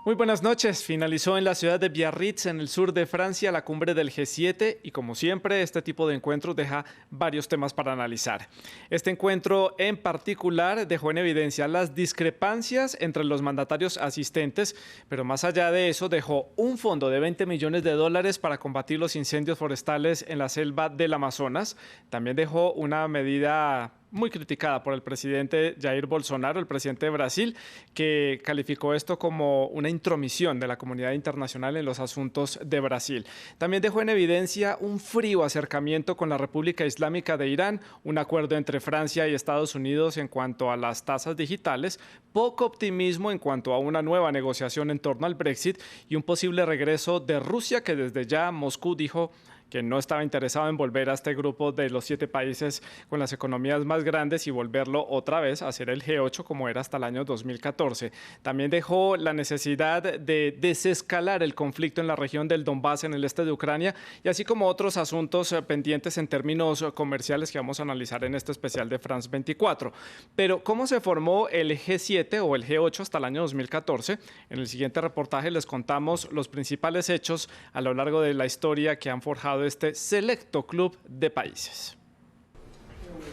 Muy buenas noches. Finalizó en la ciudad de Biarritz, en el sur de Francia, la cumbre del G7 y como siempre este tipo de encuentros deja varios temas para analizar. Este encuentro en particular dejó en evidencia las discrepancias entre los mandatarios asistentes, pero más allá de eso dejó un fondo de 20 millones de dólares para combatir los incendios forestales en la selva del Amazonas. También dejó una medida muy criticada por el presidente Jair Bolsonaro, el presidente de Brasil, que calificó esto como una intromisión de la comunidad internacional en los asuntos de Brasil. También dejó en evidencia un frío acercamiento con la República Islámica de Irán, un acuerdo entre Francia y Estados Unidos en cuanto a las tasas digitales, poco optimismo en cuanto a una nueva negociación en torno al Brexit y un posible regreso de Rusia, que desde ya Moscú dijo que no estaba interesado en volver a este grupo de los 7 países con las economías más grandes y volverlo otra vez a ser el G8 como era hasta el año 2014. También dejó la necesidad de desescalar el conflicto en la región del Donbass en el este de Ucrania y así como otros asuntos pendientes en términos comerciales que vamos a analizar en este especial de France 24. Pero ¿cómo se formó el G7 o el G8 hasta el año 2014? En el siguiente reportaje les contamos los principales hechos a lo largo de la historia que han forjado este selecto club de países.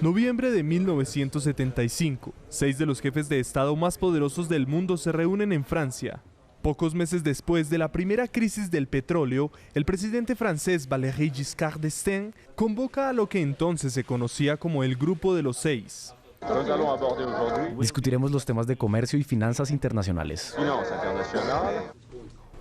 Noviembre de 1975, 6 de los jefes de Estado más poderosos del mundo se reúnen en Francia. Pocos meses después de la primera crisis del petróleo, el presidente francés Valéry Giscard d'Estaing convoca a lo que entonces se conocía como el Grupo de los 6. Discutiremos los temas de comercio y finanzas internacionales.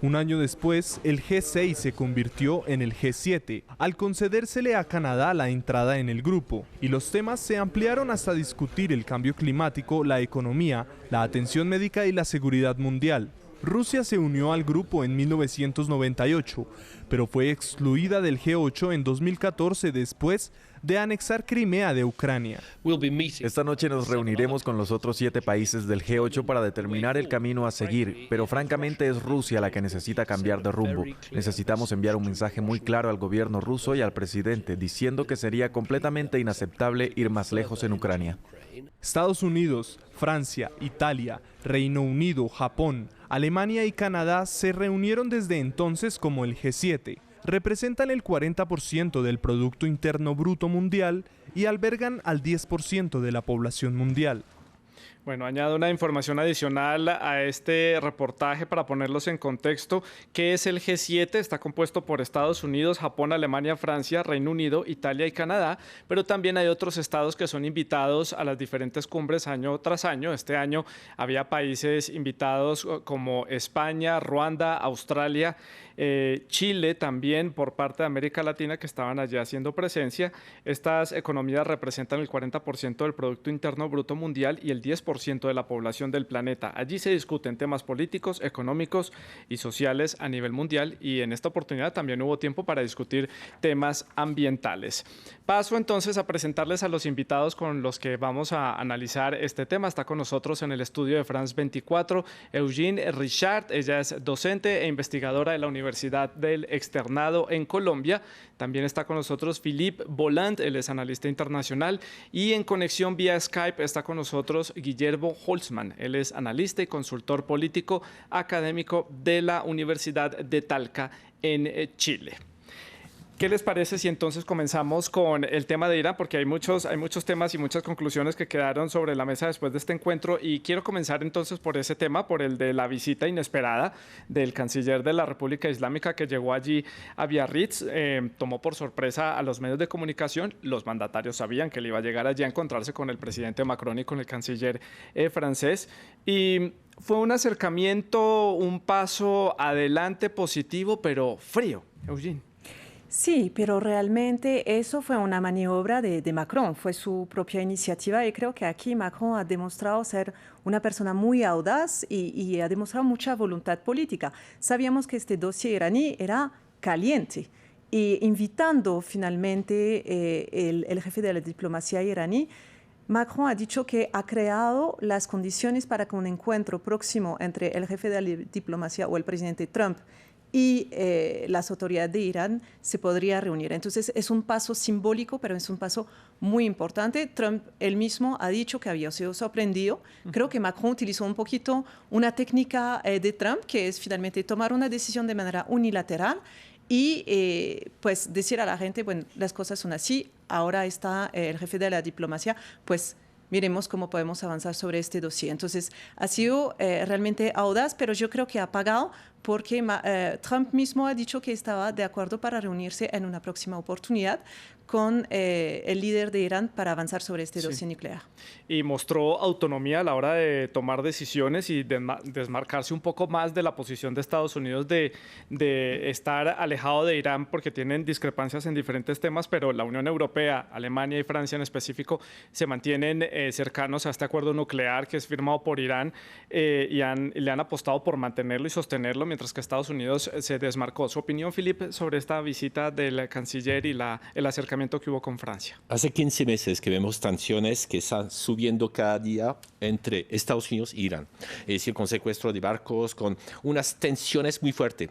Un año después, el G6 se convirtió en el G7, al concedérsele a Canadá la entrada en el grupo, y los temas se ampliaron hasta discutir el cambio climático, la economía, la atención médica y la seguridad mundial. Rusia se unió al grupo en 1998, pero fue excluida del G8 en 2014 después de anexar Crimea de Ucrania. Esta noche nos reuniremos con los otros 7 países del G8 para determinar el camino a seguir, pero francamente es Rusia la que necesita cambiar de rumbo. Necesitamos enviar un mensaje muy claro al gobierno ruso y al presidente diciendo que sería completamente inaceptable ir más lejos en Ucrania. Estados Unidos, Francia, Italia, Reino Unido, Japón, Alemania y Canadá se reunieron desde entonces como el G7. Representan el 40% del Producto Interno Bruto mundial y albergan al 10% de la población mundial. Bueno, añado una información adicional a este reportaje para ponerlos en contexto. ¿Qué es el G7? Está compuesto por Estados Unidos, Japón, Alemania, Francia, Reino Unido, Italia y Canadá, pero también hay otros estados que son invitados a las diferentes cumbres año tras año. Este año había países invitados como España, Ruanda, Australia, Chile también por parte de América Latina que estaban allí haciendo presencia. Estas economías representan el 40% del Producto Interno Bruto mundial y el 10% de la población del planeta. Allí se discuten temas políticos, económicos y sociales a nivel mundial y en esta oportunidad también hubo tiempo para discutir temas ambientales. Paso entonces a presentarles a los invitados con los que vamos a analizar este tema. Está con nosotros en el estudio de France 24 Eugene Richard. Ella es docente e investigadora de la Universidad del Externado en Colombia. También está con nosotros Philippe Voland, él es analista internacional, y en conexión vía Skype está con nosotros Guillermo Holzman, él es analista y consultor político académico de la Universidad de Talca en Chile. ¿Qué les parece si entonces comenzamos con el tema de Irán? Porque hay muchos temas y muchas conclusiones que quedaron sobre la mesa después de este encuentro y quiero comenzar entonces por ese tema, por el de la visita inesperada del canciller de la República Islámica que llegó allí a Biarritz. Tomó por sorpresa a los medios de comunicación. Los mandatarios sabían que él iba a llegar allí a encontrarse con el presidente Macron y con el canciller francés. Y fue un acercamiento, un paso adelante positivo, pero frío. Eugene. Sí, pero realmente eso fue una maniobra de Macron, fue su propia iniciativa y creo que aquí Macron ha demostrado ser una persona muy audaz y ha demostrado mucha voluntad política. Sabíamos que este dossier iraní era caliente y invitando finalmente el jefe de la diplomacia iraní, Macron ha dicho que ha creado las condiciones para que un encuentro próximo entre el jefe de la diplomacia o el presidente Trump y las autoridades de Irán se podrían reunir. Entonces es un paso simbólico, pero es un paso muy importante. Trump él mismo ha dicho que había sido sorprendido. Creo que Macron utilizó un poquito una técnica de Trump, que es finalmente tomar una decisión de manera unilateral y pues decir a la gente, bueno, las cosas son así, ahora está el jefe de la diplomacia, pues miremos cómo podemos avanzar sobre este dossier. Entonces, ha sido realmente audaz, pero yo creo que ha pagado porque Trump mismo ha dicho que estaba de acuerdo para reunirse en una próxima oportunidad con el líder de Irán para avanzar sobre este dossier nuclear. Y mostró autonomía a la hora de tomar decisiones y desmarcarse un poco más de la posición de Estados Unidos de estar alejado de Irán porque tienen discrepancias en diferentes temas, pero la Unión Europea, Alemania y Francia en específico se mantienen cercanos a este acuerdo nuclear que es firmado por Irán y le han apostado por mantenerlo y sostenerlo, mientras que Estados Unidos se desmarcó. ¿Su opinión, Philippe, sobre esta visita del canciller y el acercamiento que hubo con Francia? Hace 15 meses que vemos tensiones que están subiendo cada día entre Estados Unidos e Irán. Es decir, con secuestro de barcos, con unas tensiones muy fuertes.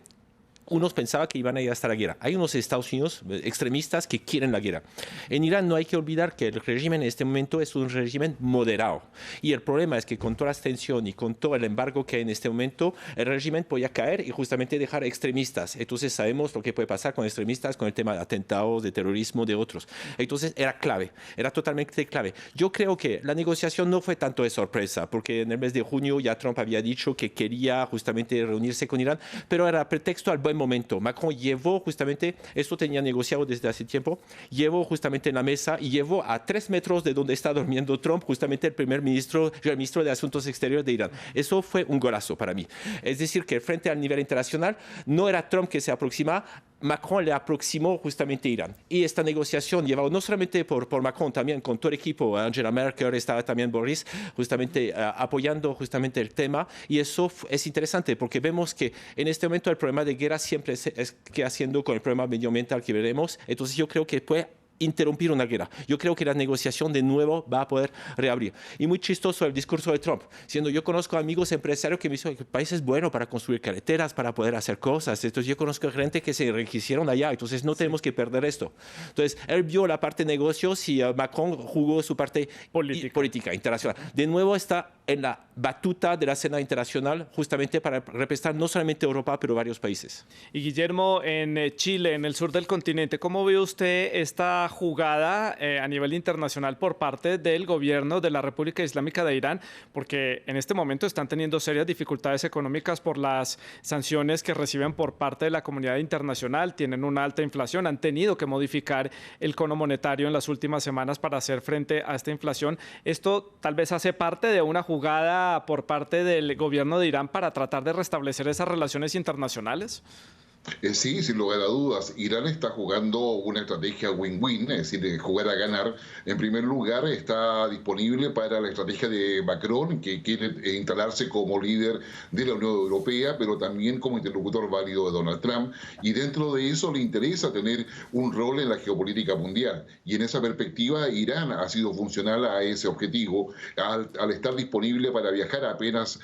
Unos pensaban que iban a ir hasta la guerra. Hay unos Estados Unidos extremistas que quieren la guerra. En Irán no hay que olvidar que el régimen en este momento es un régimen moderado. Y el problema es que con toda la tensión y con todo el embargo que hay en este momento, el régimen podía caer y justamente dejar extremistas. Entonces sabemos lo que puede pasar con extremistas, con el tema de atentados, de terrorismo, de otros. Entonces era clave, era totalmente clave. Yo creo que la negociación no fue tanto de sorpresa, porque en el mes de junio ya Trump había dicho que quería justamente reunirse con Irán, pero era pretexto al buen momento. Macron llevó justamente, esto tenía negociado desde hace tiempo, llevó justamente en la mesa y llevó a 3 metros de donde está durmiendo Trump justamente el ministro de Asuntos Exteriores de Irán. Eso fue un golazo para mí. Es decir, que frente al nivel internacional no era Trump que se aproximaba, Macron le aproximó justamente a Irán. Y esta negociación llevada no solamente por Macron, también con todo el equipo, Angela Merkel, estaba también Boris, justamente apoyando justamente el tema. Y eso es interesante porque vemos que en este momento el problema de guerra siempre es que haciendo con el problema medioambiental que veremos. Entonces yo creo que puede interrumpir una guerra. Yo creo que la negociación de nuevo va a poder reabrir. Y muy chistoso el discurso de Trump, siendo yo conozco amigos empresarios que me dicen que el país es bueno para construir carreteras, para poder hacer cosas. Entonces yo conozco gente que se enriquecieron allá, entonces no tenemos que perder esto. Entonces él vio la parte de negocios y Macron jugó su parte política internacional. De nuevo está en la batuta de la escena internacional justamente para representar no solamente Europa, pero varios países. Y Guillermo, en Chile, en el sur del continente, ¿cómo ve usted esta jugada a nivel internacional por parte del gobierno de la República Islámica de Irán? Porque en este momento están teniendo serias dificultades económicas por las sanciones que reciben por parte de la comunidad internacional, tienen una alta inflación, han tenido que modificar el cono monetario en las últimas semanas para hacer frente a esta inflación. ¿Esto tal vez hace parte de una jugada por parte del gobierno de Irán para tratar de restablecer esas relaciones internacionales? Sí, sin lugar a dudas. Irán está jugando una estrategia win-win, es decir, de jugar a ganar. En primer lugar, está disponible para la estrategia de Macron, que quiere instalarse como líder de la Unión Europea, pero también como interlocutor válido de Donald Trump. Y dentro de eso le interesa tener un rol en la geopolítica mundial. Y en esa perspectiva, Irán ha sido funcional a ese objetivo al estar disponible para viajar. Apenas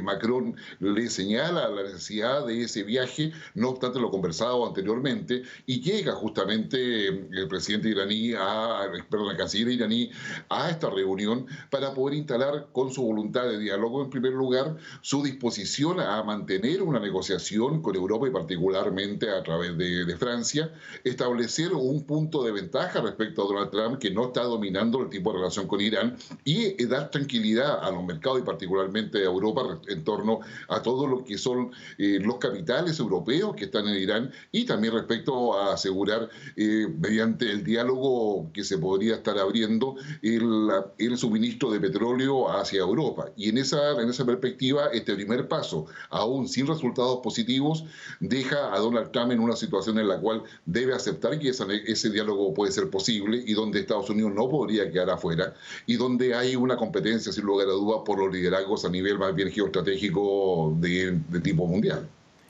Macron le señala la necesidad de ese viaje, no obstante lo conversado anteriormente, y llega justamente el presidente iraní, el canciller iraní, a esta reunión para poder instalar con su voluntad de diálogo, en primer lugar, su disposición a mantener una negociación con Europa y particularmente a través de Francia, establecer un punto de ventaja respecto a Donald Trump que no está dominando el tipo de relación con Irán y dar tranquilidad a los mercados y particularmente a Europa en torno a todo lo que son los capitales europeos que están en Irán y también respecto a asegurar mediante el diálogo que se podría estar abriendo el suministro de petróleo hacia Europa. Y en esa perspectiva, este primer paso, aún sin resultados positivos, deja a Donald Trump en una situación en la cual debe aceptar que ese diálogo puede ser posible y donde Estados Unidos no podría quedar afuera y donde hay una competencia, sin lugar a dudas, por los liderazgos a nivel más bien geoestratégico de tipo mundial.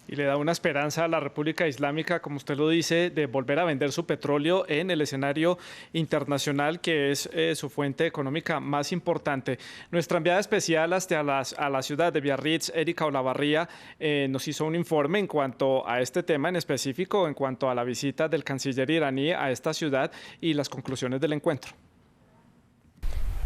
Y le da una esperanza a la República Islámica, como usted lo dice, de volver a vender su petróleo en el escenario internacional, que es su fuente económica más importante. Nuestra enviada especial hasta a la ciudad de Biarritz, Erika Olavarría, nos hizo un informe en cuanto a este tema en específico, en cuanto a la visita del canciller iraní a esta ciudad y las conclusiones del encuentro.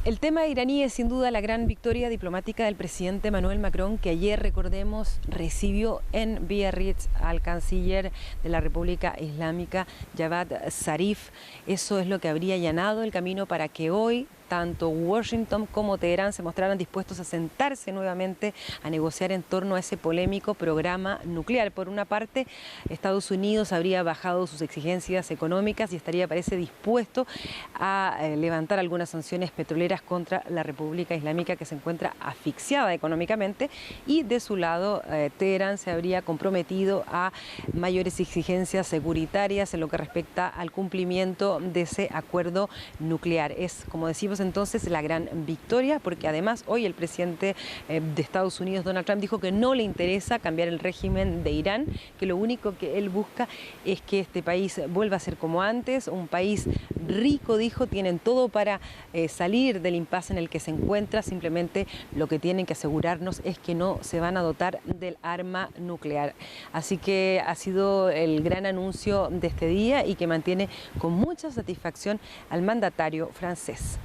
El tema iraní es sin duda la gran victoria diplomática del presidente Emmanuel Macron, que ayer, recordemos, recibió en Biarritz al canciller de la República Islámica, Javad Zarif. Eso es lo que habría allanado el camino para que hoy tanto Washington como Teherán se mostraran dispuestos a sentarse nuevamente a negociar en torno a ese polémico programa nuclear. Por una parte, Estados Unidos habría bajado sus exigencias económicas y estaría, parece, dispuesto a levantar algunas sanciones petroleras contra la República Islámica, que se encuentra asfixiada económicamente, y de su lado Teherán se habría comprometido a mayores exigencias securitarias en lo que respecta al cumplimiento de ese acuerdo nuclear. Es, como decimos entonces, la gran victoria, porque además hoy el presidente de Estados Unidos, Donald Trump, dijo que no le interesa cambiar el régimen de Irán, que lo único que él busca es que este país vuelva a ser como antes, un país rico, dijo, tienen todo para salir del impasse en el que se encuentra, simplemente lo que tienen que asegurarnos es que no se van a dotar del arma nuclear. Así que ha sido el gran anuncio de este día y que mantiene con mucha satisfacción al mandatario francés.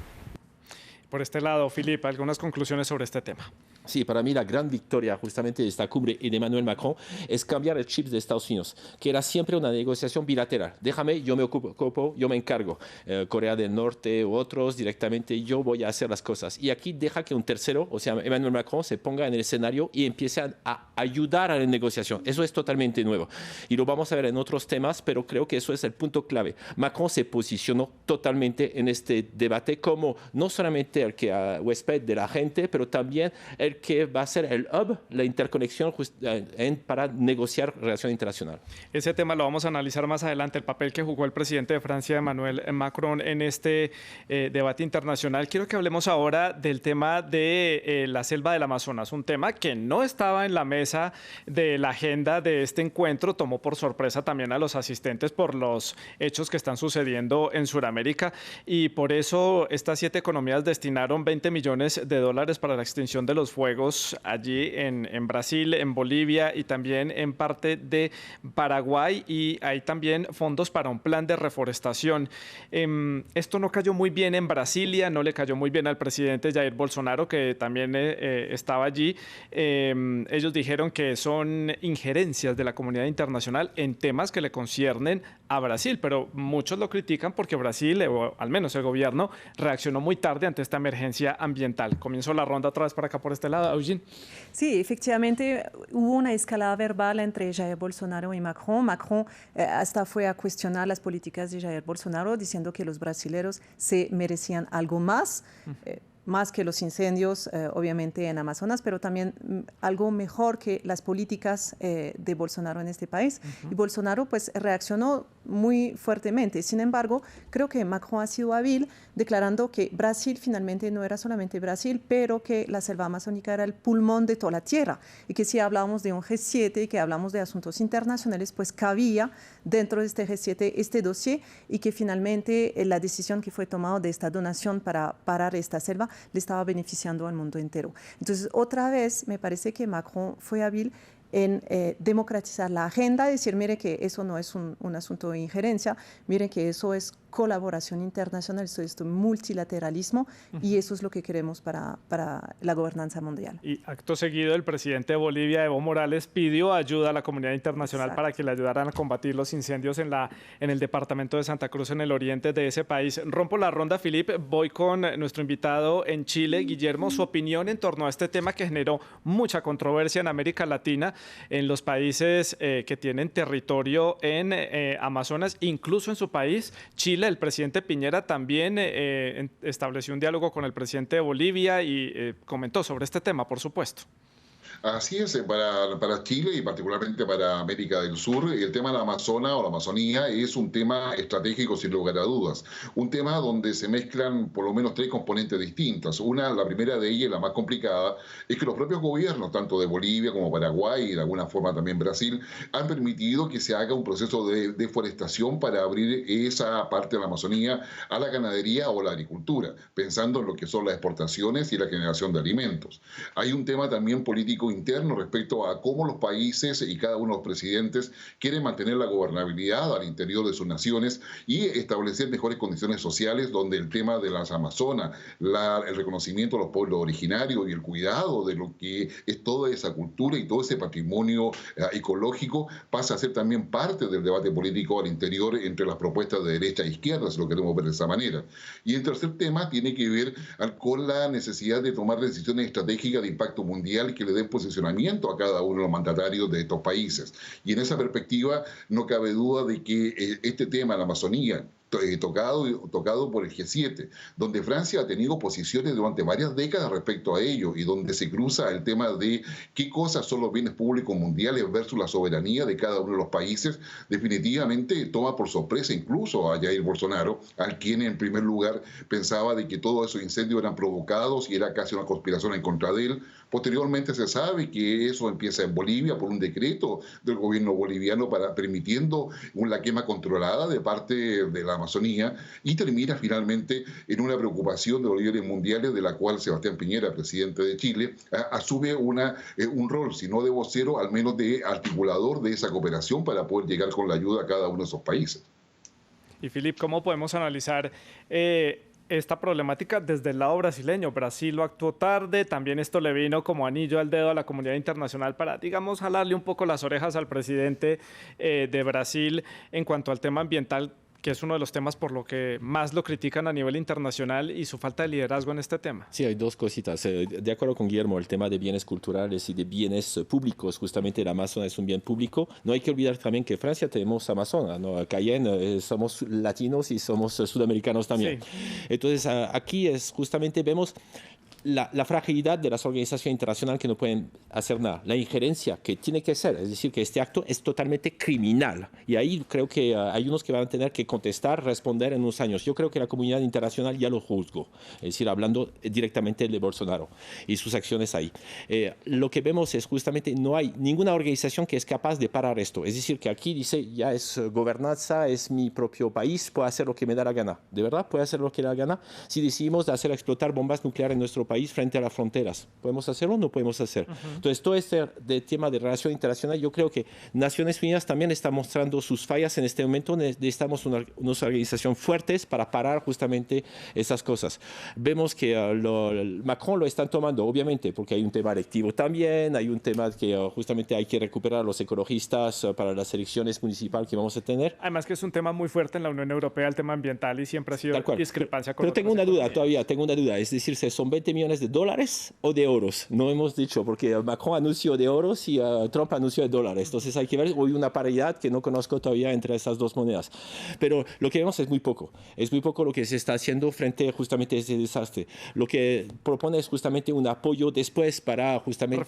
Por este lado, Philippe, algunas conclusiones sobre este tema. Sí, para mí la gran victoria justamente de esta cumbre y de Emmanuel Macron es cambiar el chip de Estados Unidos, que era siempre una negociación bilateral. Déjame, yo me ocupo, yo me encargo. Corea del Norte u otros, directamente yo voy a hacer las cosas. Y aquí deja que un tercero, o sea, Emmanuel Macron, se ponga en el escenario y empiece a ayudar a la negociación. Eso es totalmente nuevo. Y lo vamos a ver en otros temas, pero creo que eso es el punto clave. Macron se posicionó totalmente en este debate como no solamente el que huésped de la gente, pero también el que va a ser el hub, la interconexión para negociar relación internacional. Ese tema lo vamos a analizar más adelante, el papel que jugó el presidente de Francia, Emmanuel Macron, en este debate internacional. Quiero que hablemos ahora del tema de la selva del Amazonas, un tema que no estaba en la mesa de la agenda de este encuentro, tomó por sorpresa también a los asistentes por los hechos que están sucediendo en Sudamérica, y por eso estas 7 economías destinaron $20 millones para la extinción de los fuegos allí en Brasil, en Bolivia y también en parte de Paraguay, y hay también fondos para un plan de reforestación. Esto no cayó muy bien en Brasilia, no le cayó muy bien al presidente Jair Bolsonaro, que también estaba allí. Ellos dijeron que son injerencias de la comunidad internacional en temas que le conciernen a Brasil, pero muchos lo critican porque Brasil, o al menos el gobierno, reaccionó muy tarde ante esta emergencia ambiental. Comienzo la ronda otra vez para acá por este lado, Eugene. Sí, efectivamente hubo una escalada verbal entre Jair Bolsonaro y Macron. Macron hasta fue a cuestionar las políticas de Jair Bolsonaro, diciendo que los brasileños se merecían algo más. Más que los incendios, obviamente, en Amazonas, pero también algo mejor que las políticas de Bolsonaro en este país. Y Bolsonaro, pues, reaccionó muy fuertemente. Sin embargo, creo que Macron ha sido hábil declarando que Brasil finalmente no era solamente Brasil, pero que la selva amazónica era el pulmón de toda la tierra, y que si hablamos de un G7 y que hablamos de asuntos internacionales, pues cabía dentro de este G7 este dossier, y que finalmente la decisión que fue tomada de esta donación para parar esta selva le estaba beneficiando al mundo entero. Entonces, otra vez, me parece que Macron fue hábil en democratizar la agenda, decir, mire que eso no es un asunto de injerencia, miren que eso es colaboración internacional, eso es multilateralismo, y eso es lo que queremos para la gobernanza mundial. Y acto seguido, el presidente de Bolivia, Evo Morales, pidió ayuda a la comunidad internacional. Exacto. Para que le ayudaran a combatir los incendios en el departamento de Santa Cruz, en el oriente de ese país. Rompo la ronda, Philippe, voy con nuestro invitado en Chile, Guillermo, su opinión en torno a este tema que generó mucha controversia en América Latina, en los países que tienen territorio en Amazonas, incluso en su país, Chile. El presidente Piñera también estableció un diálogo con el presidente de Bolivia y comentó sobre este tema, por supuesto. Así es, para Chile y particularmente para América del Sur, el tema de la Amazona o la Amazonía es un tema estratégico sin lugar a dudas. Un tema donde se mezclan por lo menos tres componentes distintas. La primera de ellas, la más complicada, es que los propios gobiernos, tanto de Bolivia como Paraguay y de alguna forma también Brasil, han permitido que se haga un proceso de deforestación para abrir esa parte de la Amazonía a la ganadería o la agricultura, pensando en lo que son las exportaciones y la generación de alimentos. Hay un tema también político interno respecto a cómo los países y cada uno de los presidentes quieren mantener la gobernabilidad al interior de sus naciones y establecer mejores condiciones sociales donde el tema de las Amazonas, el reconocimiento de los pueblos originarios y el cuidado de lo que es toda esa cultura y todo ese patrimonio ecológico pasa a ser también parte del debate político al interior entre las propuestas de derecha e izquierda, si lo queremos ver de esa manera. Y el tercer tema tiene que ver con la necesidad de tomar decisiones estratégicas de impacto mundial que le den posicionamiento a cada uno de los mandatarios de estos países. Y en esa perspectiva no cabe duda de que este tema, la Amazonía, tocado por el G7, donde Francia ha tenido posiciones durante varias décadas respecto a ello y donde se cruza el tema de qué cosas son los bienes públicos mundiales versus la soberanía de cada uno de los países, definitivamente toma por sorpresa incluso a Jair Bolsonaro, al quien en primer lugar pensaba de que todos esos incendios eran provocados y era casi una conspiración en contra de él. Posteriormente se sabe que eso empieza en Bolivia por un decreto del gobierno boliviano permitiendo la quema controlada de parte de la Amazonía y termina finalmente en una preocupación de los líderes mundiales de la cual Sebastián Piñera, presidente de Chile, asume un rol, si no de vocero, al menos de articulador de esa cooperación para poder llegar con la ayuda a cada uno de esos países. Y Philippe, ¿cómo podemos analizar esta problemática desde el lado brasileño? Brasil lo actuó tarde, también esto le vino como anillo al dedo a la comunidad internacional para, digamos, jalarle un poco las orejas al presidente de Brasil en cuanto al tema ambiental, que es uno de los temas por lo que más lo critican a nivel internacional y su falta de liderazgo en este tema. Sí, hay dos cositas. De acuerdo con Guillermo, el tema de bienes culturales y de bienes públicos, justamente el Amazonas es un bien público. No hay que olvidar también que en Francia tenemos Amazonas, ¿no? Cayenne, somos latinos y somos sudamericanos también. Sí. Entonces, aquí es justamente vemos la fragilidad de las organizaciones internacionales que no pueden hacer nada, la injerencia que tiene que ser, es decir, que este acto es totalmente criminal y ahí creo que hay unos que van a tener que contestar, responder en unos años. Yo creo que la comunidad internacional ya lo juzgó, es decir, hablando directamente de Bolsonaro y sus acciones ahí. Lo que vemos es justamente no hay ninguna organización que es capaz de parar esto, es decir, que aquí dice ya es gobernanza, es mi propio país, puedo hacer lo que me da la gana, de verdad puede hacer lo que le da la gana. Si decidimos de hacer explotar bombas nucleares en nuestro país frente a las fronteras, ¿podemos hacerlo o no podemos hacer? Entonces, todo este tema de relación internacional, yo creo que Naciones Unidas también está mostrando sus fallas en este momento. Necesitamos unas organizaciones fuertes para parar justamente esas cosas. Vemos que Macron lo están tomando, obviamente, porque hay un tema electivo también, hay un tema que justamente hay que recuperar a los ecologistas para las elecciones municipales que vamos a tener. Además que es un tema muy fuerte en la Unión Europea, el tema ambiental, y siempre ha sido discrepancia con Pero tengo una duda todavía, es decir, ¿son 20 millones de dólares o de euros? No hemos dicho, porque Macron anunció de euros y Trump anunció de dólares. Entonces hay que ver, hoy una paridad que no conozco todavía entre esas dos monedas. Pero lo que vemos es muy poco lo que se está haciendo frente justamente a ese desastre. Lo que propone es justamente un apoyo después para justamente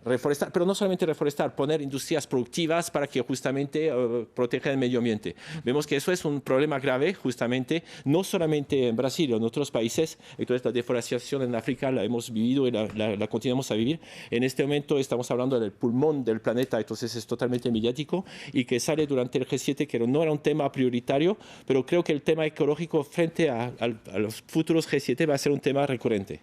reforestar, pero no solamente reforestar, poner industrias productivas para que justamente protejan el medio ambiente. Vemos que eso es un problema grave justamente, no solamente en Brasil, en otros países. Entonces la deforestación en África la hemos vivido y la continuamos a vivir. En este momento estamos hablando del pulmón del planeta, entonces es totalmente mediático y que sale durante el G7, que no era un tema prioritario, pero creo que el tema ecológico frente a los futuros G7 va a ser un tema recurrente.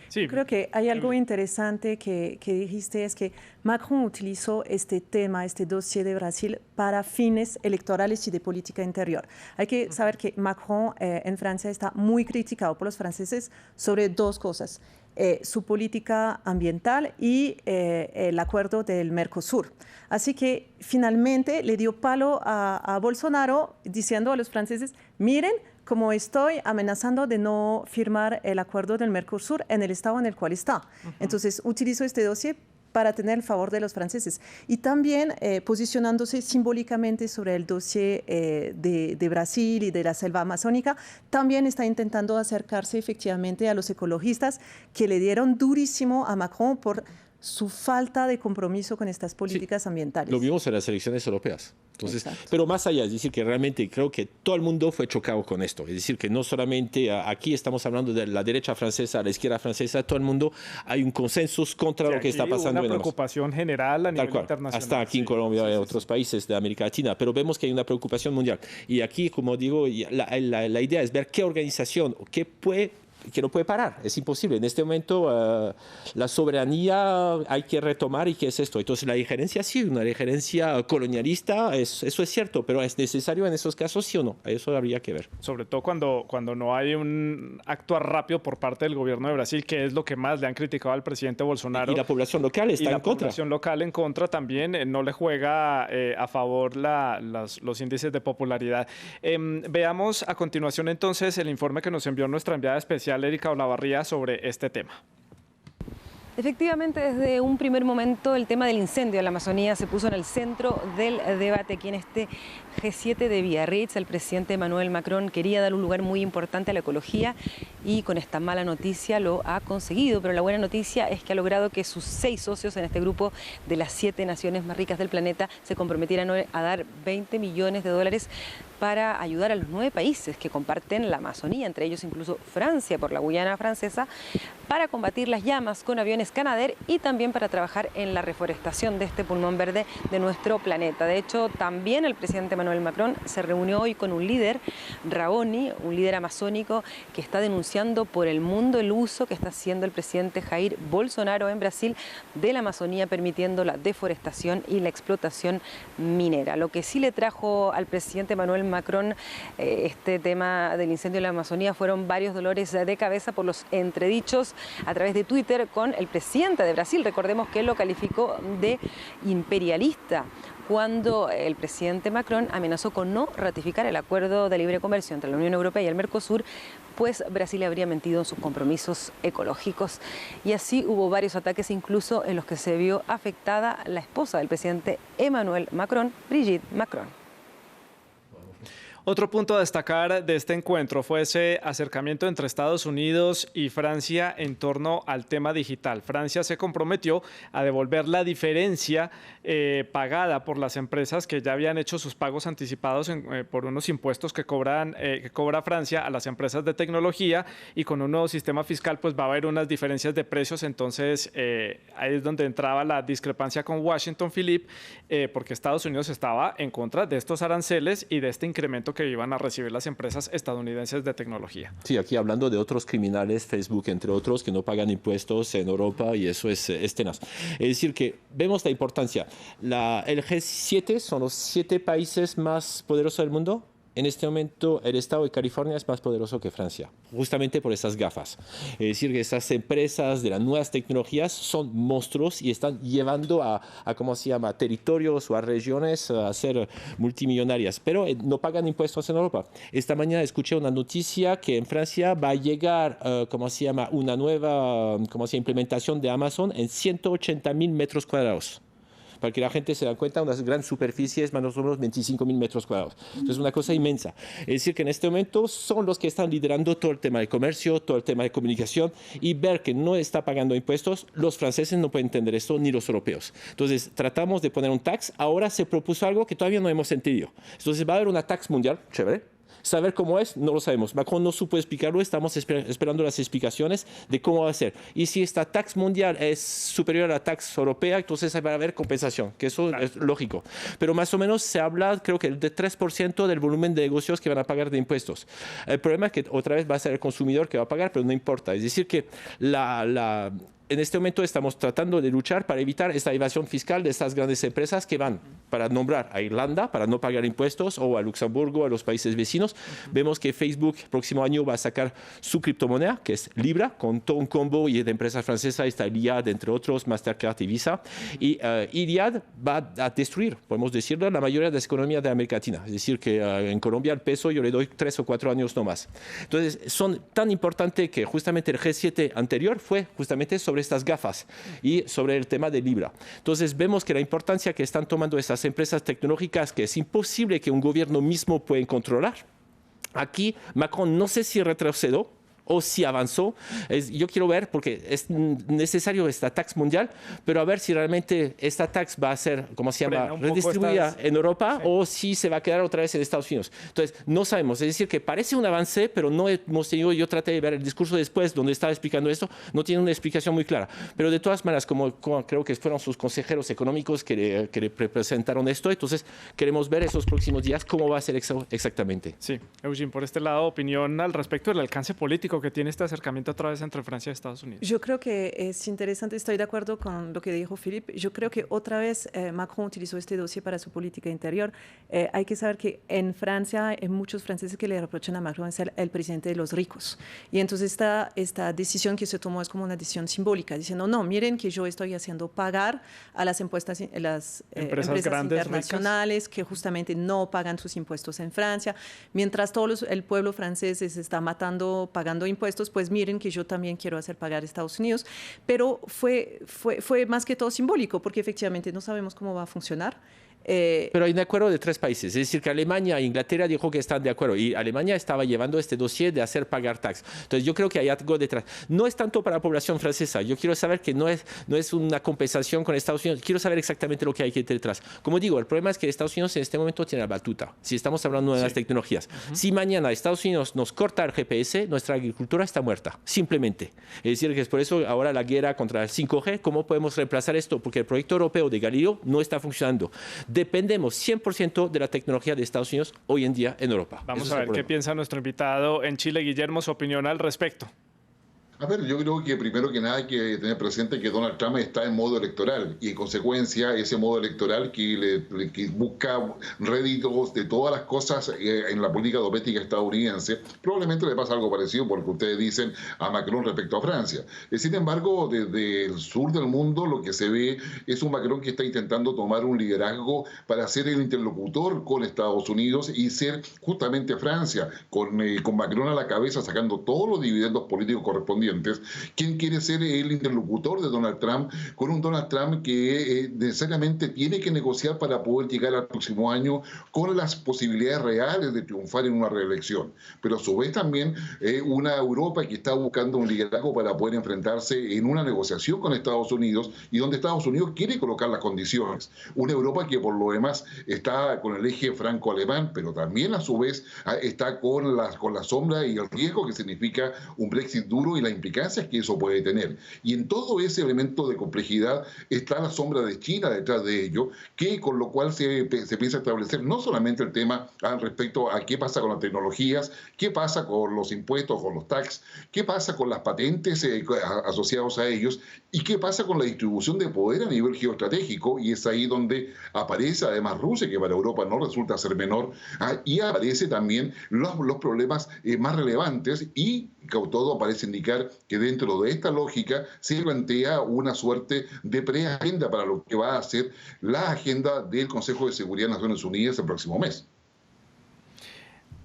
Sí. Creo que hay algo interesante que dijiste, es que Macron utilizó este tema, este dossier de Brasil, para fines electorales y de política interior. Hay que saber que Macron en Francia está muy criticado por los franceses sobre dos cosas. Su política ambiental y el acuerdo del Mercosur. Así que finalmente le dio palo a Bolsonaro diciendo a los franceses, miren cómo estoy amenazando de no firmar el acuerdo del Mercosur en el estado en el cual está. Entonces utilizó este dossier para tener el favor de los franceses. Y también posicionándose simbólicamente sobre el dossier de Brasil y de la selva amazónica, también está intentando acercarse efectivamente a los ecologistas que le dieron durísimo a Macron por su falta de compromiso con estas políticas ambientales. Lo vimos en las elecciones europeas. Entonces, pero más allá, es decir, que realmente creo que todo el mundo fue chocado con esto. Es decir, que no solamente aquí estamos hablando de la derecha francesa, la izquierda francesa, todo el mundo hay un consenso contra lo que está pasando. Una preocupación general a nivel internacional. Hasta aquí en Colombia y en otros países de América Latina, pero vemos que hay una preocupación mundial. Y aquí, como digo, la idea es ver qué organización, que no puede parar, es imposible. En este momento la soberanía hay que retomar. ¿Y qué es esto? Entonces la injerencia sí, una injerencia colonialista, eso es cierto, pero ¿es necesario en esos casos sí o no? Eso habría que ver. Sobre todo cuando no hay un actuar rápido por parte del gobierno de Brasil, que es lo que más le han criticado al presidente Bolsonaro. Y la población local está en contra. La población local en contra también no le juega a favor los índices de popularidad. Veamos a continuación entonces el informe que nos envió nuestra enviada especial Erika Olavarría sobre este tema. Efectivamente, desde un primer momento el tema del incendio en la Amazonía se puso en el centro del debate. Aquí en este G7 de Biarritz, el presidente Emmanuel Macron quería dar un lugar muy importante a la ecología y con esta mala noticia lo ha conseguido. Pero la buena noticia es que ha logrado que sus 6 socios en este grupo de las 7 naciones más ricas del planeta se comprometieran a dar $20 millones para ayudar a los 9 países que comparten la Amazonía, entre ellos incluso Francia por la Guyana francesa, para combatir las llamas con aviones Canadair y también para trabajar en la reforestación de este pulmón verde de nuestro planeta. De hecho, también el presidente Emmanuel Macron se reunió hoy con un líder, Raoni, un líder amazónico que está denunciando por el mundo el uso que está haciendo el presidente Jair Bolsonaro en Brasil de la Amazonía, permitiendo la deforestación y la explotación minera. Lo que sí le trajo al presidente Emmanuel Macron este tema del incendio en la Amazonía fueron varios dolores de cabeza por los entredichos a través de Twitter con el presidente de Brasil. Recordemos que él lo calificó de imperialista cuando el presidente Macron amenazó con no ratificar el acuerdo de libre comercio entre la Unión Europea y el Mercosur, pues Brasil habría mentido en sus compromisos ecológicos. Y así hubo varios ataques, incluso en los que se vio afectada la esposa del presidente Emmanuel Macron, Brigitte Macron. Otro punto a destacar de este encuentro fue ese acercamiento entre Estados Unidos y Francia en torno al tema digital. Francia se comprometió a devolver la diferencia pagada por las empresas que ya habían hecho sus pagos anticipados por unos impuestos que cobra Francia a las empresas de tecnología, y con un nuevo sistema fiscal pues va a haber unas diferencias de precios. Entonces ahí es donde entraba la discrepancia con Washington, Philippe, porque Estados Unidos estaba en contra de estos aranceles y de este incremento que iban a recibir las empresas estadounidenses de tecnología. Sí, aquí hablando de otros criminales, Facebook entre otros, que no pagan impuestos en Europa, y eso es tenaz. Es decir, que vemos la importancia. El G7 son los 7 países más poderosos del mundo. En este momento, el estado de California es más poderoso que Francia, justamente por esas gafas. Es decir, que esas empresas de las nuevas tecnologías son monstruos y están llevando a ¿cómo se llama?, territorios o a regiones a ser multimillonarias, pero no pagan impuestos en Europa. Esta mañana escuché una noticia que en Francia va a llegar, ¿cómo se llama?, una nueva implementación de Amazon en 180.000 metros cuadrados. Para que la gente se dé cuenta, unas grandes superficies, más o menos 25.000 metros cuadrados. Entonces, es una cosa inmensa. Es decir, que en este momento son los que están liderando todo el tema de comercio, todo el tema de comunicación, y ver que no está pagando impuestos, los franceses no pueden entender esto, ni los europeos. Entonces, tratamos de poner un tax. Ahora se propuso algo que todavía no hemos entendido. Entonces, va a haber una tax mundial, chévere. Saber cómo es, no lo sabemos. Macron no supo explicarlo, estamos esperando las explicaciones de cómo va a ser. Y si esta tax mundial es superior a la tax europea, entonces va a haber compensación, que eso es lógico. Pero más o menos se habla, creo que de 3% del volumen de negocios que van a pagar de impuestos. El problema es que otra vez va a ser el consumidor que va a pagar, pero no importa. Es decir, que en este momento estamos tratando de luchar para evitar esta evasión fiscal de estas grandes empresas que van para nombrar a Irlanda para no pagar impuestos, o a Luxemburgo, a los países vecinos. Vemos que Facebook el próximo año va a sacar su criptomoneda, que es Libra, con todo un combo y de empresas francesas, está Iliad, entre otros, Mastercard y Visa. Y Iliad va a destruir, podemos decirlo, la mayoría de las economías de América Latina. Es decir, que en Colombia el peso yo le doy 3 o 4 años no más. Entonces, son tan importantes que justamente el G7 anterior fue justamente sobre estas gafas y sobre el tema de Libra. Entonces vemos que la importancia que están tomando estas empresas tecnológicas, que es imposible que un gobierno mismo pueda controlar. Aquí Macron no sé si retrocedió, o si avanzó. Yo quiero ver, porque es necesario esta tax mundial, pero a ver si realmente esta tax va a ser, ¿cómo se llama?, redistribuida en Europa, o si se va a quedar otra vez en Estados Unidos. Entonces, no sabemos. Es decir, que parece un avance, pero no hemos tenido, yo traté de ver el discurso después, donde estaba explicando esto, no tiene una explicación muy clara. Pero de todas maneras, como creo que fueron sus consejeros económicos que le presentaron esto, entonces queremos ver esos próximos días cómo va a ser exactamente. Sí, Eugene, por este lado, opinión al respecto del alcance político que tiene este acercamiento otra vez entre Francia y Estados Unidos. Yo creo que es interesante, estoy de acuerdo con lo que dijo Philippe. Yo creo que otra vez Macron utilizó este dossier para su política interior. Hay que saber que en Francia hay muchos franceses que le reprochan a Macron ser el presidente de los ricos. Y entonces esta decisión que se tomó es como una decisión simbólica, diciendo, no, miren que yo estoy haciendo pagar a las empresas internacionales que justamente no pagan sus impuestos en Francia. Mientras el pueblo francés se está matando pagando impuestos, pues miren que yo también quiero hacer pagar a Estados Unidos. Pero fue más que todo simbólico, porque efectivamente no sabemos cómo va a funcionar. Pero hay un acuerdo de 3 países, es decir, que Alemania e Inglaterra dijo que están de acuerdo y Alemania estaba llevando este dossier de hacer pagar tax. Entonces yo creo que hay algo detrás. No es tanto para la población francesa, yo quiero saber que no es una compensación con Estados Unidos, quiero saber exactamente lo que hay detrás. Como digo, el problema es que Estados Unidos en este momento tiene la batuta, si estamos hablando de las tecnologías. Si mañana Estados Unidos nos corta el GPS, nuestra agricultura está muerta, simplemente. Es decir, que es por eso ahora la guerra contra el 5G, ¿cómo podemos reemplazar esto? Porque el proyecto europeo de Galileo no está funcionando. Dependemos 100% de la tecnología de Estados Unidos hoy en día en Europa. Vamos a ver qué piensa nuestro invitado en Chile, Guillermo, su opinión al respecto. A ver, yo creo que primero que nada hay que tener presente que Donald Trump está en modo electoral y en consecuencia ese modo electoral que busca réditos de todas las cosas en la política doméstica estadounidense, probablemente le pasa algo parecido por lo que ustedes dicen a Macron respecto a Francia. Sin embargo, desde el sur del mundo lo que se ve es un Macron que está intentando tomar un liderazgo para ser el interlocutor con Estados Unidos y ser justamente Francia, con Macron a la cabeza sacando todos los dividendos políticos correspondientes. ¿Quién quiere ser el interlocutor de Donald Trump con un Donald Trump que necesariamente tiene que negociar para poder llegar al próximo año con las posibilidades reales de triunfar en una reelección? Pero a su vez también una Europa que está buscando un liderazgo para poder enfrentarse en una negociación con Estados Unidos y donde Estados Unidos quiere colocar las condiciones. Una Europa que por lo demás está con el eje franco-alemán, pero también a su vez está con la sombra y el riesgo que significa un Brexit duro y la implicancias que eso puede tener. Y en todo ese elemento de complejidad está la sombra de China detrás de ello, que con lo cual se piensa establecer no solamente el tema respecto a qué pasa con las tecnologías, qué pasa con los impuestos, con los tax, qué pasa con las patentes asociados a ellos y qué pasa con la distribución de poder a nivel geoestratégico, y es ahí donde aparece además Rusia, que para Europa no resulta ser menor, y aparece también los problemas más relevantes, y todo parece indicar que dentro de esta lógica se plantea una suerte de preagenda para lo que va a ser la agenda del Consejo de Seguridad de Naciones Unidas el próximo mes.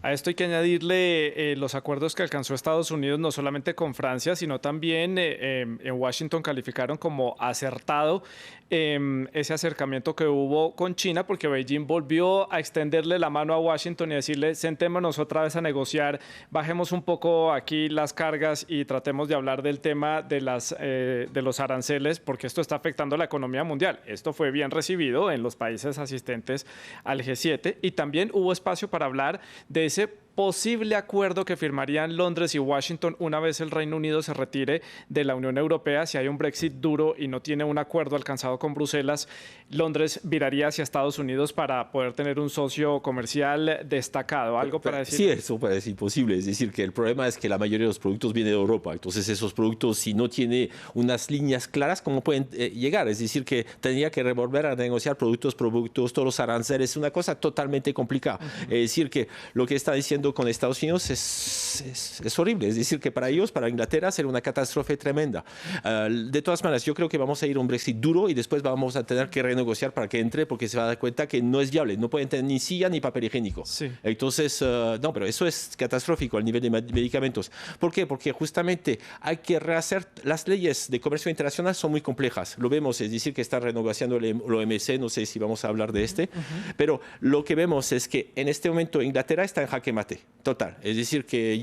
A esto hay que añadirle los acuerdos que alcanzó Estados Unidos, no solamente con Francia, sino también en Washington calificaron como acertado ese acercamiento que hubo con China, porque Beijing volvió a extenderle la mano a Washington y decirle, sentémonos otra vez a negociar, bajemos un poco aquí las cargas y tratemos de hablar del tema de los aranceles, porque esto está afectando la economía mundial. Esto fue bien recibido en los países asistentes al G7 y también hubo espacio para hablar de ese posible acuerdo que firmarían Londres y Washington una vez el Reino Unido se retire de la Unión Europea. Si hay un Brexit duro y no tiene un acuerdo alcanzado con Bruselas, Londres viraría hacia Estados Unidos para poder tener un socio comercial destacado. ¿Algo para decir? Sí, eso parece imposible. Es decir, que el problema es que la mayoría de los productos vienen de Europa. Entonces, esos productos, si no tiene unas líneas claras, ¿cómo pueden llegar? Es decir, que tendría que volver a negociar productos, todos los aranceles. Es una cosa totalmente complicada. Es decir, que lo que está diciendo con Estados Unidos es horrible. Es decir, que para ellos, para Inglaterra, será una catástrofe tremenda. De todas maneras, yo creo que vamos a ir a un Brexit duro y después vamos a tener que renegociar para que entre, porque se va a dar cuenta que no es viable. No pueden tener ni silla ni papel higiénico. Sí. Entonces, no, pero eso es catastrófico al nivel de medicamentos. ¿Por qué? Porque justamente hay que rehacer las leyes de comercio internacional, son muy complejas. Lo vemos, es decir, que está renegociando el OMC, no sé si vamos a hablar de pero lo que vemos es que en este momento Inglaterra está en jaque mate. descarte total. Es decir, que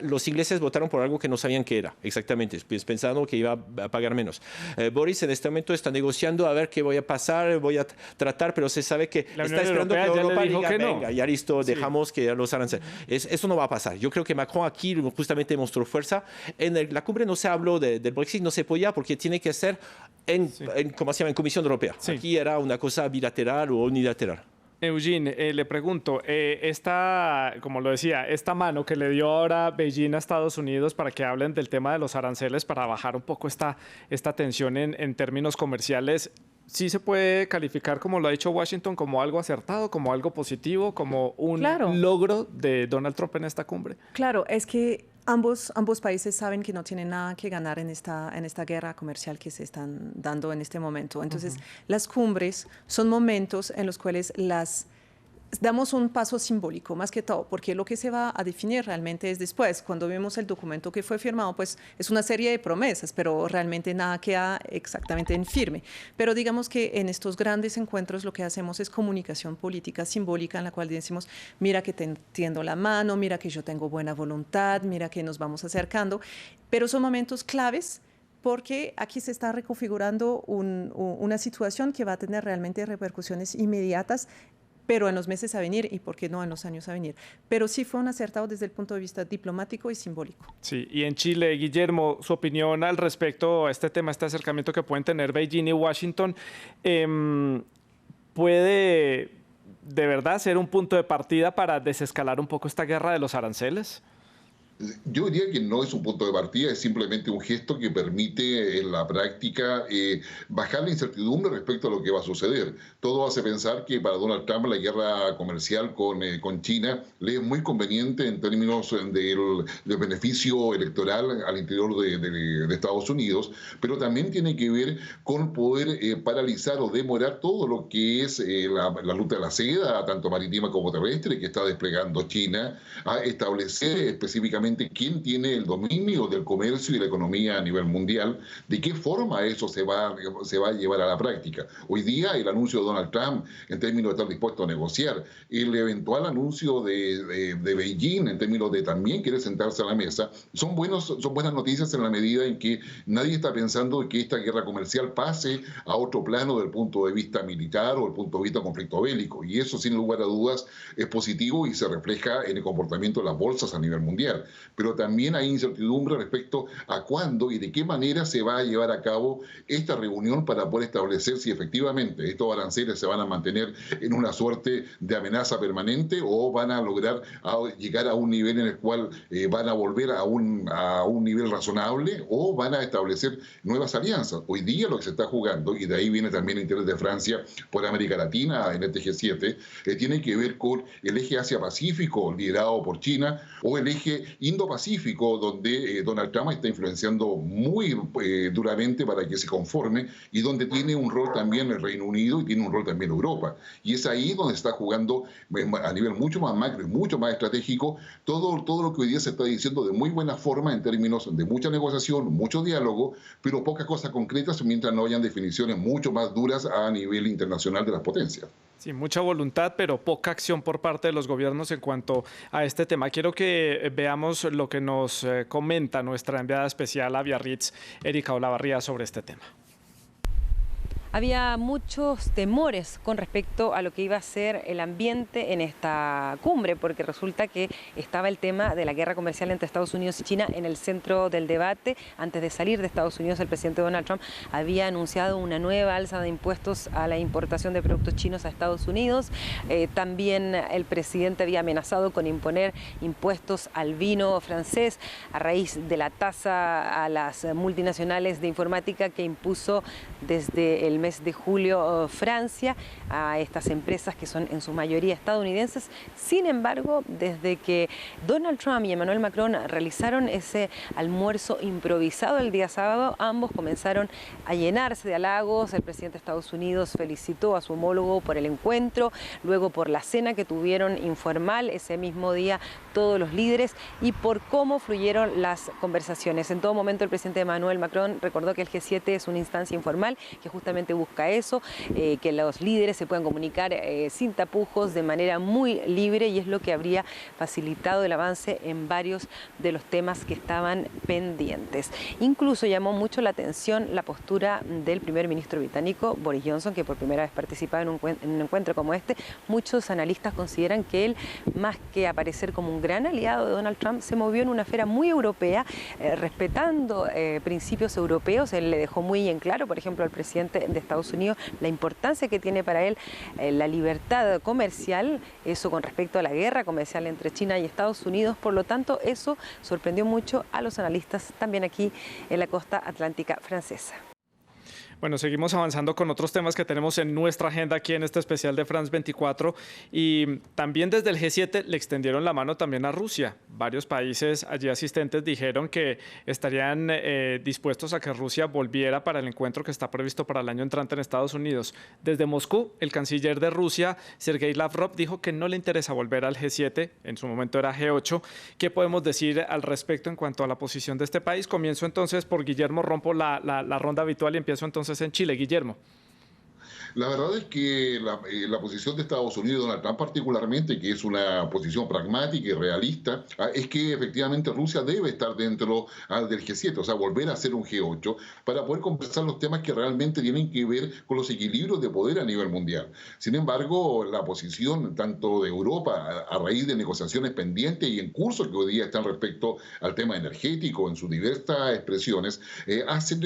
los ingleses votaron por algo que no sabían qué era exactamente, pues pensando que iba a pagar menos. Boris en este momento está negociando a ver qué voy a pasar, voy a tratar, pero se sabe que la está Unión esperando Europea que Europa ya le dijo diga, que no. venga, ya listo, Sí. dejamos que los aranceles. Eso no va a pasar. Yo creo que Macron aquí justamente mostró fuerza. En la cumbre no se habló del Brexit, no se podía porque tiene que ser ¿cómo se llama? En Comisión Europea. Sí. Aquí era una cosa bilateral o unilateral. Eugene, le pregunto, como lo decía, esta mano que le dio ahora Beijing a Estados Unidos para que hablen del tema de los aranceles, para bajar un poco esta tensión en términos comerciales, ¿sí se puede calificar, como lo ha dicho Washington, como algo acertado, como algo positivo, como un logro de Donald Trump en esta cumbre? Claro, es que ambos países saben que no tienen nada que ganar en esta guerra comercial que se están dando en este momento. Entonces, las cumbres son momentos en los cuales damos un paso simbólico, más que todo, porque lo que se va a definir realmente es después. Cuando vemos el documento que fue firmado, pues es una serie de promesas, pero realmente nada queda exactamente en firme. Pero digamos que en estos grandes encuentros lo que hacemos es comunicación política simbólica, en la cual decimos, mira que te tiendo la mano, mira que yo tengo buena voluntad, mira que nos vamos acercando, pero son momentos claves porque aquí se está reconfigurando una situación que va a tener realmente repercusiones inmediatas, pero en los meses a venir y, ¿por qué no, en los años a venir? Pero sí fue un acertado desde el punto de vista diplomático y simbólico. Sí, y en Chile, Guillermo, su opinión al respecto a este tema, este acercamiento que pueden tener Beijing y Washington, ¿puede de verdad ser un punto de partida para desescalar un poco esta guerra de los aranceles? Yo diría que no es un punto de partida, es simplemente un gesto que permite en la práctica bajar la incertidumbre respecto a lo que va a suceder. Todo hace pensar que para Donald Trump la guerra comercial con China le es muy conveniente en términos del beneficio electoral al interior de Estados Unidos, pero también tiene que ver con poder paralizar o demorar todo lo que es la ruta de la seda, tanto marítima como terrestre, que está desplegando China, a establecer específicamente quién tiene el dominio del comercio y la economía a nivel mundial, de qué forma eso se va a llevar a la práctica. Hoy día el anuncio de Donald Trump en términos de estar dispuesto a negociar, el eventual anuncio de Beijing en términos de también querer sentarse a la mesa, son buenas noticias en la medida en que nadie está pensando que esta guerra comercial pase a otro plano del punto de vista militar o del punto de vista conflicto bélico, y eso sin lugar a dudas es positivo y se refleja en el comportamiento de las bolsas a nivel mundial. Pero también hay incertidumbre respecto a cuándo y de qué manera se va a llevar a cabo esta reunión para poder establecer si efectivamente estos aranceles se van a mantener en una suerte de amenaza permanente o van a lograr llegar a un nivel en el cual van a volver a un nivel razonable o van a establecer nuevas alianzas. Hoy día lo que se está jugando, y de ahí viene también el interés de Francia por América Latina en este G7, tiene que ver con el eje Asia-Pacífico liderado por China o el eje Indo-Pacífico, donde Donald Trump está influenciando muy duramente para que se conforme y donde tiene un rol también el Reino Unido y tiene un rol también Europa. Y es ahí donde está jugando a nivel mucho más macro y mucho más estratégico todo lo que hoy día se está diciendo de muy buena forma en términos de mucha negociación, mucho diálogo, pero pocas cosas concretas mientras no hayan definiciones mucho más duras a nivel internacional de las potencias. Sí, mucha voluntad, pero poca acción por parte de los gobiernos en cuanto a este tema. Quiero que veamos lo que nos comenta nuestra enviada especial a Biarritz, Erika Olavarría, sobre este tema. Había muchos temores con respecto a lo que iba a ser el ambiente en esta cumbre, porque resulta que estaba el tema de la guerra comercial entre Estados Unidos y China en el centro del debate. Antes de salir de Estados Unidos, el presidente Donald Trump había anunciado una nueva alza de impuestos a la importación de productos chinos a Estados Unidos. También el presidente había amenazado con imponer impuestos al vino francés a raíz de la tasa a las multinacionales de informática que impuso desde el mes de julio Francia a estas empresas que son en su mayoría estadounidenses. Sin embargo, desde que Donald Trump y Emmanuel Macron realizaron ese almuerzo improvisado el día sábado, ambos comenzaron a llenarse de halagos. El presidente de Estados Unidos felicitó a su homólogo por el encuentro, luego por la cena que tuvieron informal ese mismo día todos los líderes y por cómo fluyeron las conversaciones. En todo momento el presidente Emmanuel Macron recordó que el G7 es una instancia informal que justamente G7 busca eso, que los líderes se puedan comunicar sin tapujos, de manera muy libre, y es lo que habría facilitado el avance en varios de los temas que estaban pendientes. Incluso llamó mucho la atención la postura del primer ministro británico, Boris Johnson, que por primera vez participaba en un encuentro como este. Muchos analistas consideran que él, más que aparecer como un gran aliado de Donald Trump, se movió en una esfera muy europea, respetando principios europeos. Él le dejó muy en claro, por ejemplo, al presidente de Estados Unidos, la importancia que tiene para él la libertad comercial, eso con respecto a la guerra comercial entre China y Estados Unidos. Por lo tanto, eso sorprendió mucho a los analistas también aquí en la costa atlántica francesa. Bueno, seguimos avanzando con otros temas que tenemos en nuestra agenda aquí en este especial de France 24, y también desde el G7 le extendieron la mano también a Rusia. Varios países allí asistentes dijeron que estarían dispuestos a que Rusia volviera para el encuentro que está previsto para el año entrante en Estados Unidos. Desde Moscú, el canciller de Rusia, Sergei Lavrov, dijo que no le interesa volver al G7, en su momento era G8. ¿Qué podemos decir al respecto en cuanto a la posición de este país? Comienzo entonces por Guillermo, rompo la ronda habitual y empiezo entonces en Chile. Guillermo. La verdad es que la posición de Estados Unidos, Donald Trump particularmente, que es una posición pragmática y realista, es que efectivamente Rusia debe estar dentro del G7, o sea, volver a ser un G8, para poder conversar los temas que realmente tienen que ver con los equilibrios de poder a nivel mundial. Sin embargo, la posición tanto de Europa, a raíz de negociaciones pendientes y en curso que hoy día están respecto al tema energético en sus diversas expresiones, hacen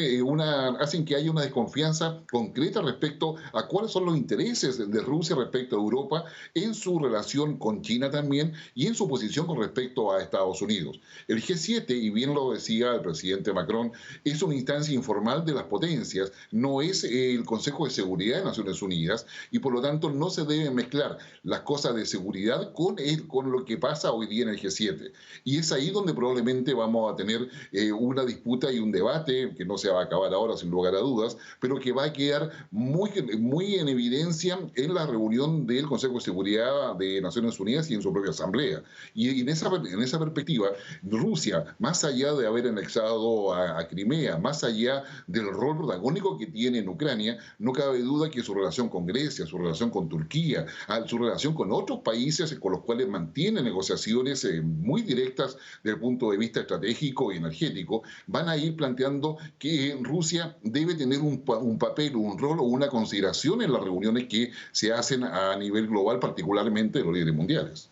que haya una desconfianza concreta respecto a cuáles son los intereses de Rusia respecto a Europa en su relación con China también y en su posición con respecto a Estados Unidos. El G7, y bien lo decía el presidente Macron, es una instancia informal de las potencias, no es el Consejo de Seguridad de Naciones Unidas, y por lo tanto no se deben mezclar las cosas de seguridad con lo que pasa hoy día en el G7. Y es ahí donde probablemente vamos a tener una disputa y un debate que no se va a acabar ahora sin lugar a dudas, pero que va a quedar muy en evidencia en la reunión del Consejo de Seguridad de Naciones Unidas y en su propia asamblea. Y en esa perspectiva, Rusia, más allá de haber anexado a Crimea, más allá del rol protagónico que tiene en Ucrania, no cabe duda que su relación con Grecia, su relación con Turquía, su relación con otros países con los cuales mantiene negociaciones muy directas desde el punto de vista estratégico y energético, van a ir planteando que Rusia debe tener un papel, un rol o una consideración en las reuniones que se hacen a nivel global, particularmente de los líderes mundiales.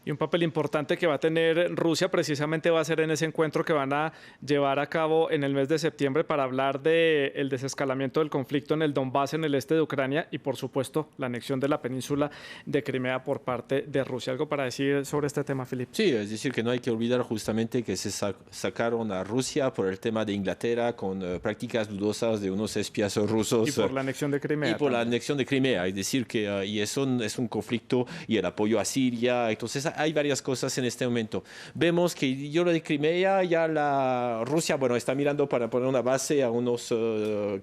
Y un papel importante que va a tener Rusia precisamente va a ser en ese encuentro que van a llevar a cabo en el mes de septiembre para hablar del desescalamiento del conflicto en el Donbass, en el este de Ucrania, y por supuesto la anexión de la península de Crimea por parte de Rusia. ¿Algo para decir sobre este tema, Filipe? Sí, es decir, que no hay que olvidar justamente que se sacaron a Rusia por el tema de Inglaterra con prácticas dudosas de unos espías rusos. Y por la anexión de Crimea. Y por la anexión de Crimea, es decir, que y eso es un conflicto, y el apoyo a Siria. Entonces hay varias cosas en este momento. Vemos que yo lo de Crimea, ya la Rusia, bueno, está mirando para poner una base a unos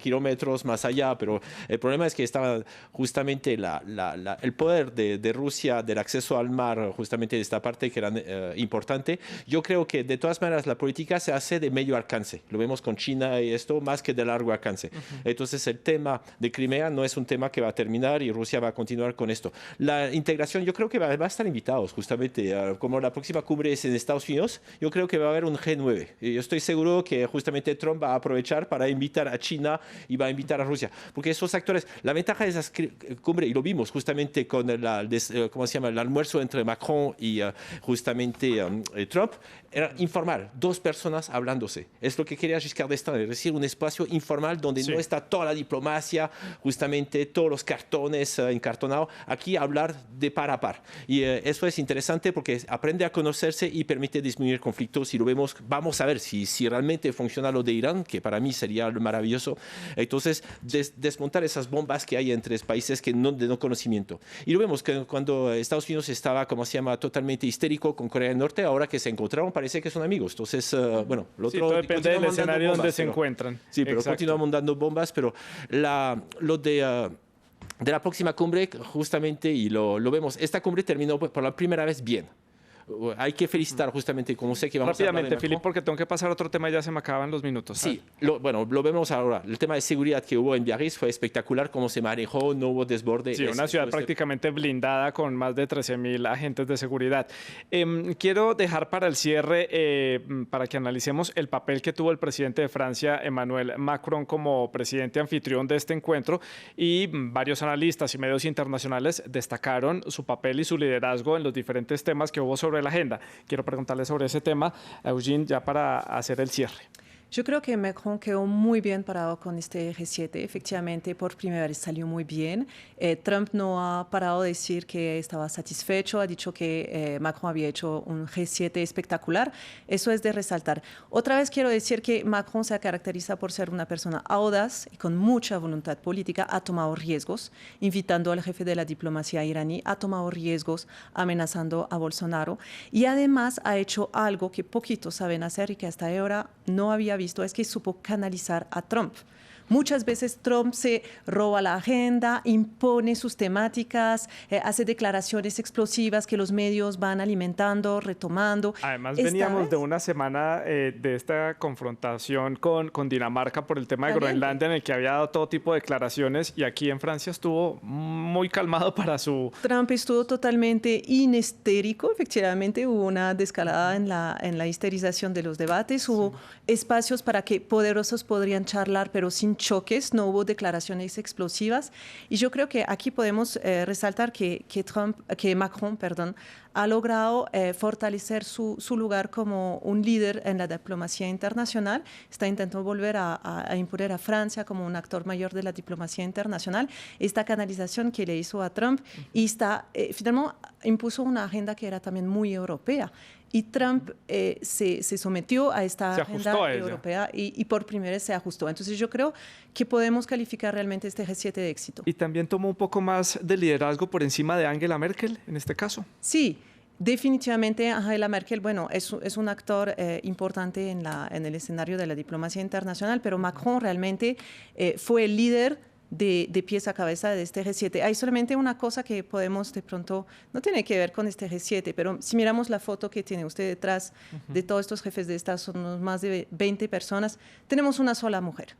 kilómetros más allá, pero el problema es que estaba justamente el poder de Rusia, del acceso al mar, justamente de esta parte que era importante. Yo creo que de todas maneras la política se hace de medio alcance. Lo vemos con China y esto, más que de largo alcance. Entonces el tema de Crimea no es un tema que va a terminar y Rusia va a continuar con esto. La integración, yo creo que va a estar invitados justamente, como la próxima cumbre es en Estados Unidos, yo creo que va a haber un G9. Yo estoy seguro que justamente Trump va a aprovechar para invitar a China y va a invitar a Rusia, porque esos actores, la ventaja de esas cumbres, y lo vimos justamente con ¿cómo se llama? El almuerzo entre Macron y justamente Trump, era informal, dos personas hablándose. Es lo que quería Giscard d'Estaing, es decir, un espacio informal donde no está toda la diplomacia, justamente todos los cartones encartonados, aquí hablar de par a par. Y eso es interesante porque aprende a conocerse y permite disminuir conflictos. Y lo vemos, vamos a ver si realmente funciona lo de Irán, que para mí sería maravilloso. Entonces, desmontar esas bombas que hay entre países que de no conocimiento. Y lo vemos que cuando Estados Unidos estaba, como se llama, totalmente histérico con Corea del Norte, ahora que se encontraron, parece que son amigos. Entonces, bueno, lo otro, todo depende del escenario donde se encuentran. Sí, pero continuamos dando bombas, pero lo de la próxima cumbre, justamente, y lo vemos, esta cumbre terminó por la primera vez bien. hay que felicitar justamente, como sé que vamos Rápidamente, a hablar de Macron. Filip, porque tengo que pasar a otro tema y ya se me acaban los minutos. Sí, lo vemos ahora. El tema de seguridad que hubo en Biarritz fue espectacular, cómo se manejó, no hubo desborde. Sí, una ciudad prácticamente blindada con más de 13.000 agentes de seguridad. Quiero dejar para el cierre, para que analicemos el papel que tuvo el presidente de Francia, Emmanuel Macron, como presidente anfitrión de este encuentro, y varios analistas y medios internacionales destacaron su papel y su liderazgo en los diferentes temas que hubo sobre la agenda. Quiero preguntarle sobre ese tema a Eugene ya para hacer el cierre. Yo creo que Macron quedó muy bien parado con este G7. Efectivamente, por primera vez salió muy bien. Trump no ha parado de decir que estaba satisfecho, ha dicho que Macron había hecho un G7 espectacular. Eso es de resaltar. Otra vez quiero decir que Macron se caracteriza por ser una persona audaz y con mucha voluntad política. Ha tomado riesgos, invitando al jefe de la diplomacia iraní, ha tomado riesgos amenazando a Bolsonaro y además ha hecho algo que poquitos saben hacer y que hasta ahora no había visto, es que supo canalizar a Trump. Muchas veces Trump se roba la agenda, impone sus temáticas, hace declaraciones explosivas que los medios van alimentando, retomando. Además, veníamos de una semana de esta confrontación con Dinamarca por el tema de Groenlandia, en el que había dado todo tipo de declaraciones, y aquí en Francia estuvo muy calmado para su... Trump estuvo totalmente inhistérico. Efectivamente, hubo una descalada en la histerización de los debates. Hubo espacios para que poderosos podrían charlar, pero sin choques, no hubo declaraciones explosivas. Y yo creo que aquí podemos resaltar que Macron ha logrado fortalecer su lugar como un líder en la diplomacia internacional. Está intentando volver a imponer a Francia como un actor mayor de la diplomacia internacional. Esta canalización que le hizo a Trump y finalmente impuso una agenda que era también muy europea. Y Trump se sometió a esta agenda europea y por primera vez se ajustó. Entonces yo creo que podemos calificar realmente este G7 de éxito. Y también tomó un poco más de liderazgo por encima de Angela Merkel en este caso. Sí, definitivamente Angela Merkel, bueno, es un actor importante en el escenario de la diplomacia internacional, pero Macron realmente fue el líder de pies a cabeza de este G7. Hay solamente una cosa que podemos de pronto, no tiene que ver con este G7, pero si miramos la foto que tiene usted detrás de todos estos jefes de Estado, son más de 20 personas, tenemos una sola mujer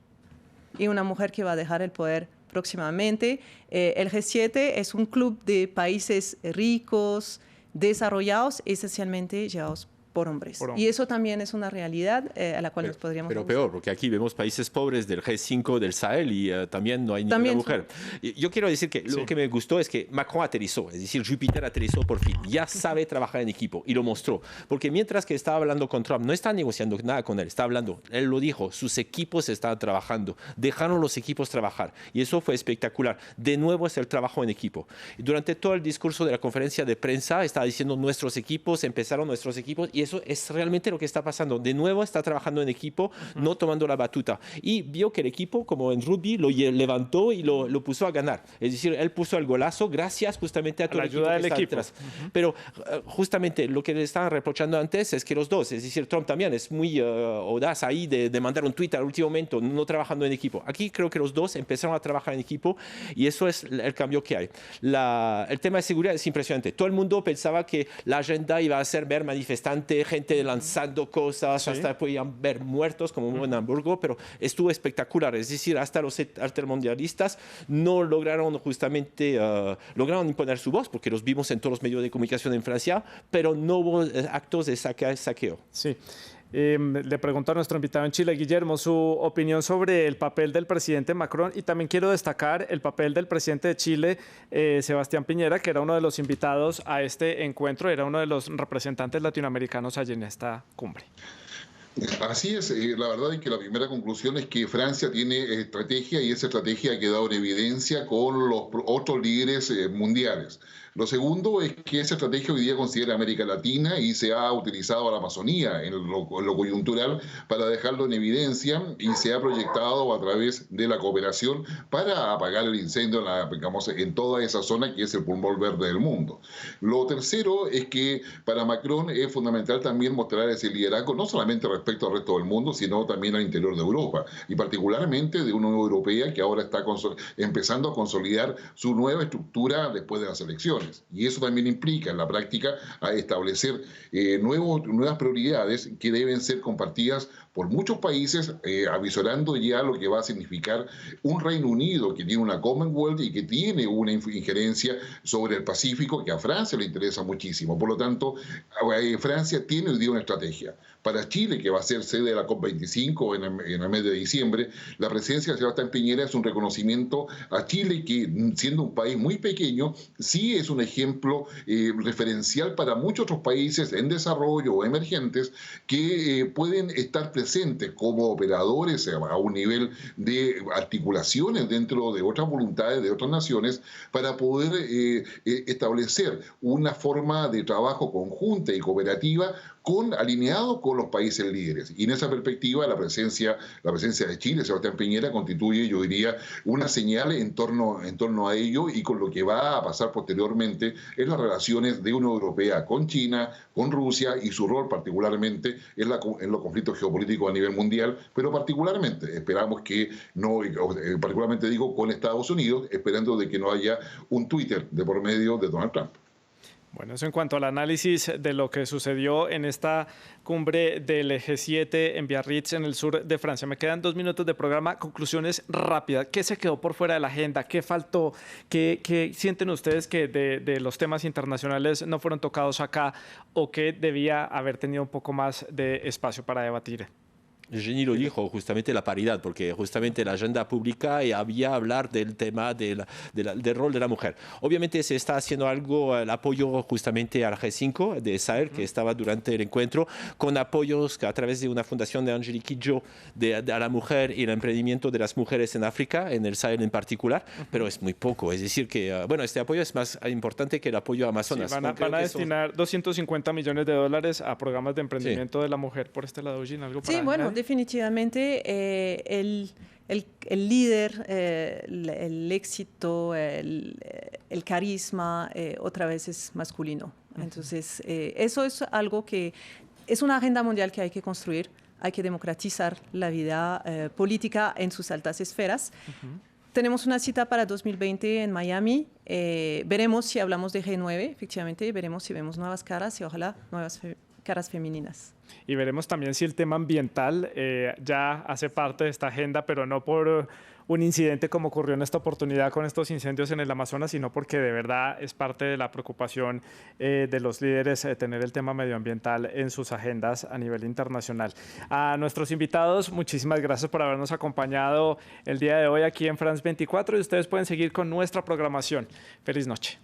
y una mujer que va a dejar el poder próximamente. El G7 es un club de países ricos, desarrollados, esencialmente llevados por hombres. Y eso también es una realidad a la cual nos podríamos... Pero peor, porque aquí vemos países pobres del G5 del Sahel y también no hay ninguna mujer. Yo quiero decir que lo que me gustó es que Macron aterrizó, es decir, Júpiter aterrizó por fin. Ya sabe trabajar en equipo y lo mostró. Porque mientras que estaba hablando con Trump, no está negociando nada con él, está hablando, él lo dijo, sus equipos estaban trabajando, dejaron los equipos trabajar y eso fue espectacular. De nuevo es el trabajo en equipo. Y durante todo el discurso de la conferencia de prensa estaba diciendo nuestros equipos, empezaron nuestros equipos y eso es realmente lo que está pasando. De nuevo está trabajando en equipo, no tomando la batuta. Y vio que el equipo, como en rugby, lo levantó y lo puso a ganar. Es decir, él puso el golazo gracias justamente a todo el equipo que está detrás. Pero justamente lo que le estaban reprochando antes es que los dos, es decir, Trump también es muy audaz ahí de mandar un tuit al último momento, no trabajando en equipo. Aquí creo que los dos empezaron a trabajar en equipo y eso es el cambio que hay. El tema de seguridad es impresionante. Todo el mundo pensaba que la agenda iba a ser ver manifestantes, gente lanzando cosas, hasta podían ver muertos como en Hamburgo, pero estuvo espectacular. Es decir, hasta los altermundialistas no lograron justamente, lograron imponer su voz, porque los vimos en todos los medios de comunicación en Francia, pero no hubo actos de saqueo. Sí. Le pregunto a nuestro invitado en Chile, Guillermo, su opinión sobre el papel del presidente Macron, y también quiero destacar el papel del presidente de Chile, Sebastián Piñera, que era uno de los invitados a este encuentro, era uno de los representantes latinoamericanos allí en esta cumbre. Así es, la verdad es que la primera conclusión es que Francia tiene estrategia y esa estrategia ha quedado en evidencia con los otros líderes mundiales. Lo segundo es que esa estrategia hoy día considera América Latina y se ha utilizado a la Amazonía en lo coyuntural para dejarlo en evidencia y se ha proyectado a través de la cooperación para apagar el incendio en toda esa zona que es el pulmón verde del mundo. Lo tercero es que para Macron es fundamental también mostrar ese liderazgo, no solamente respecto al resto del mundo, sino también al interior de Europa y particularmente de una Unión Europea que ahora está empezando a consolidar su nueva estructura después de las elecciones. naciones. Y eso también implica en la práctica a establecer nuevas prioridades que deben ser compartidas por muchos países, avisorando ya lo que va a significar un Reino Unido que tiene una Commonwealth y que tiene una injerencia sobre el Pacífico que a Francia le interesa muchísimo. Por lo tanto, Francia tiene hoy día una estrategia. Para Chile, que va a ser sede de la COP25 en el mes de diciembre, la presencia de Sebastián Piñera es un reconocimiento a Chile que, siendo un país muy pequeño, sí es un ejemplo referencial para muchos otros países en desarrollo o emergentes que pueden estar presentes como operadores a un nivel de articulaciones dentro de otras voluntades de otras naciones para poder establecer una forma de trabajo conjunta y cooperativa alineado con los países líderes. Y en esa perspectiva, la presencia de Chile, Sebastián Piñera, constituye, yo diría, una señal en torno a ello y con lo que va a pasar posteriormente en las relaciones de Unión Europea con China, con Rusia y su rol particularmente en los conflictos geopolíticos a nivel mundial, pero particularmente, esperamos que no, particularmente digo, con Estados Unidos, esperando de que no haya un Twitter de por medio de Donald Trump. Bueno, eso en cuanto al análisis de lo que sucedió en esta cumbre del G7 en Biarritz, en el sur de Francia. Me quedan 2 minutos de programa. Conclusiones rápidas. ¿Qué se quedó por fuera de la agenda? ¿Qué faltó? ¿Qué sienten ustedes que de los temas internacionales no fueron tocados acá o que debía haber tenido un poco más de espacio para debatir? Jenny lo dijo, justamente la paridad, porque justamente la agenda pública había hablar del tema del rol de la mujer. Obviamente se está haciendo algo, el apoyo justamente al G5 de Sahel, que estaba durante el encuentro, con apoyos a través de una fundación de Angelique Kidjo a la mujer y el emprendimiento de las mujeres en África, en el Sahel en particular, pero es muy poco. Es decir que, bueno, este apoyo es más importante que el apoyo a Amazonas. Sí, van a destinar $250 millones a programas de emprendimiento de la mujer por este lado, Gina, ¿algo para bueno, definitivamente el líder, el éxito, el carisma, otra vez es masculino. Entonces, eso es algo que es una agenda mundial que hay que construir. Hay que democratizar la vida política en sus altas esferas. Tenemos una cita para 2020 en Miami. Veremos si hablamos de G9, efectivamente. Veremos si vemos nuevas caras y ojalá nuevas caras femeninas. Y veremos también si el tema ambiental ya hace parte de esta agenda, pero no por un incidente como ocurrió en esta oportunidad con estos incendios en el Amazonas, sino porque de verdad es parte de la preocupación de los líderes tener el tema medioambiental en sus agendas a nivel internacional. A nuestros invitados, muchísimas gracias por habernos acompañado el día de hoy aquí en France 24 y ustedes pueden seguir con nuestra programación. Feliz noche.